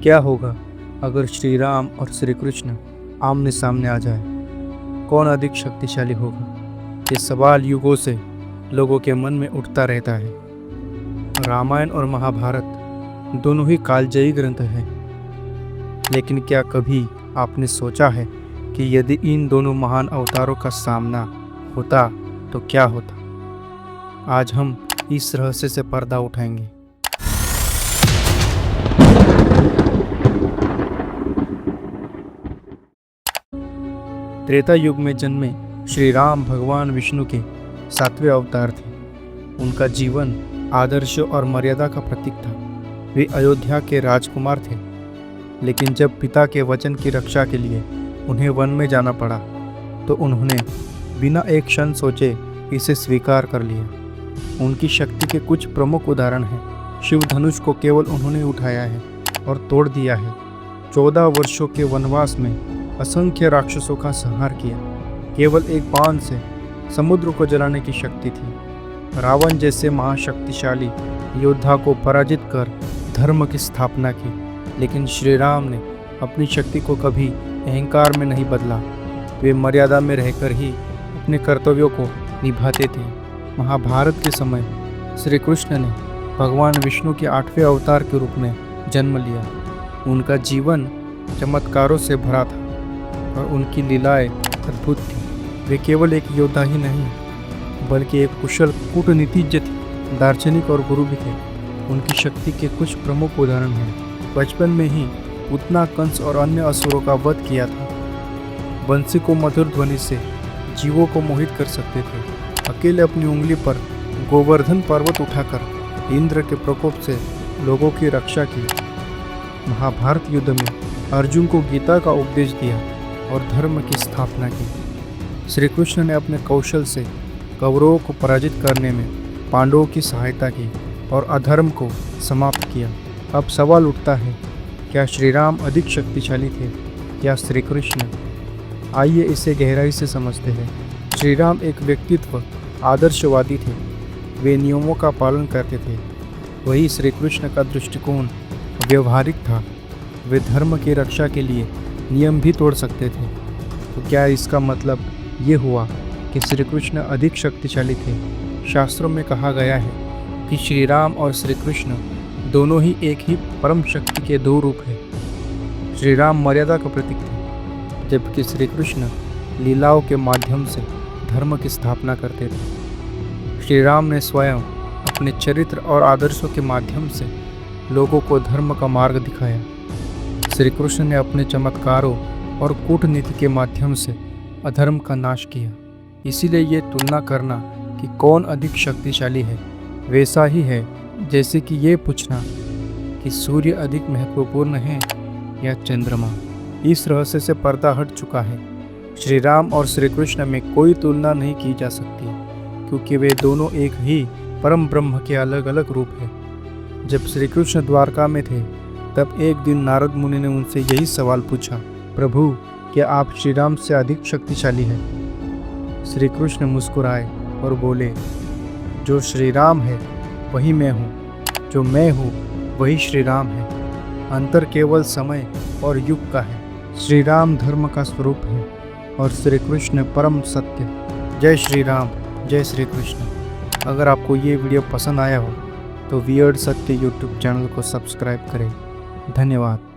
क्या होगा अगर श्री राम और श्री कृष्ण आमने सामने आ जाए? कौन अधिक शक्तिशाली होगा? ये सवाल युगों से लोगों के मन में उठता रहता है। रामायण और महाभारत दोनों ही कालजयी ग्रंथ हैं, लेकिन क्या कभी आपने सोचा है कि यदि इन दोनों महान अवतारों का सामना होता तो क्या होता? आज हम इस रहस्य से पर्दा उठाएंगे। त्रेता युग में जन्मे श्री राम भगवान विष्णु के 7वें अवतार थे। उनका जीवन आदर्श और मर्यादा का प्रतीक था। वे अयोध्या के राजकुमार थे, लेकिन जब पिता के वचन की रक्षा के लिए उन्हें वन में जाना पड़ा तो उन्होंने बिना एक क्षण सोचे इसे स्वीकार कर लिया। उनकी शक्ति के कुछ प्रमुख उदाहरण हैं। शिव धनुष को केवल उन्होंने उठाया है और तोड़ दिया है। 14 वर्षों के वनवास में असंख्य राक्षसों का संहार किया। केवल एक बाण से समुद्र को जलाने की शक्ति थी। रावण जैसे महाशक्तिशाली योद्धा को पराजित कर धर्म की स्थापना की। लेकिन श्री राम ने अपनी शक्ति को कभी अहंकार में नहीं बदला। वे मर्यादा में रहकर ही अपने कर्तव्यों को निभाते थे। महाभारत के समय श्री कृष्ण ने भगवान विष्णु के 8वें अवतार के रूप में जन्म लिया। उनका जीवन चमत्कारों से भरा था और उनकी लीलाएं अद्भुत थी। वे केवल एक योद्धा ही नहीं, बल्कि एक कुशल कूटनीतिज्ञ थे, दार्शनिक और गुरु भी थे। उनकी शक्ति के कुछ प्रमुख उदाहरण हैं। बचपन में ही पूतना, कंस और अन्य असुरों का वध किया था। बंसी को मधुर ध्वनि से जीवों को मोहित कर सकते थे। अकेले अपनी उंगली पर गोवर्धन पर्वत उठाकर इंद्र के प्रकोप से लोगों की रक्षा की। महाभारत युद्ध में अर्जुन को गीता का उपदेश दिया और धर्म की स्थापना की। श्री कृष्ण ने अपने कौशल से कौरवों को पराजित करने में पांडवों की सहायता की और अधर्म को समाप्त किया। अब सवाल उठता है, क्या श्री राम अधिक शक्तिशाली थे या श्री कृष्ण? आइए इसे गहराई से समझते हैं। श्री राम एक व्यक्तित्व आदर्शवादी थे। वे नियमों का पालन करते थे। वही श्री कृष्ण का दृष्टिकोण व्यवहारिक था। वे धर्म की रक्षा के लिए नियम भी तोड़ सकते थे। तो क्या इसका मतलब ये हुआ कि श्री कृष्ण अधिक शक्तिशाली थे? शास्त्रों में कहा गया है कि श्री राम और श्री कृष्ण दोनों ही एक ही परम शक्ति के दो रूप हैं। श्री राम मर्यादा का प्रतीक थे, जबकि श्री कृष्ण लीलाओं के माध्यम से धर्म की स्थापना करते थे। श्री राम ने स्वयं अपने चरित्र और आदर्शों के माध्यम से लोगों को धर्म का मार्ग दिखाया। श्री कृष्ण ने अपने चमत्कारों और कूटनीति के माध्यम से अधर्म का नाश किया। इसीलिए ये तुलना करना कि कौन अधिक शक्तिशाली है वैसा ही है जैसे कि ये पूछना कि सूर्य अधिक महत्वपूर्ण है या चंद्रमा। इस रहस्य से पर्दा हट चुका है। श्री राम और श्री कृष्ण में कोई तुलना नहीं की जा सकती, क्योंकि वे दोनों एक ही परम ब्रह्म के अलग अलग रूप हैं। जब श्री कृष्ण द्वारका में थे, तब एक दिन नारद मुनि ने उनसे यही सवाल पूछा, प्रभु, क्या आप श्री राम से अधिक शक्तिशाली हैं? श्री कृष्ण मुस्कुराए और बोले, जो श्री राम है वही मैं हूँ, जो मैं हूँ वही श्री राम है। अंतर केवल समय और युग का है। श्री राम धर्म का स्वरूप है और श्री कृष्ण परम सत्य। जय श्री राम, जय श्री कृष्ण। अगर आपको ये वीडियो पसंद आया हो तो वियर्ड सत्य यूट्यूब चैनल को सब्सक्राइब करें। धन्यवाद।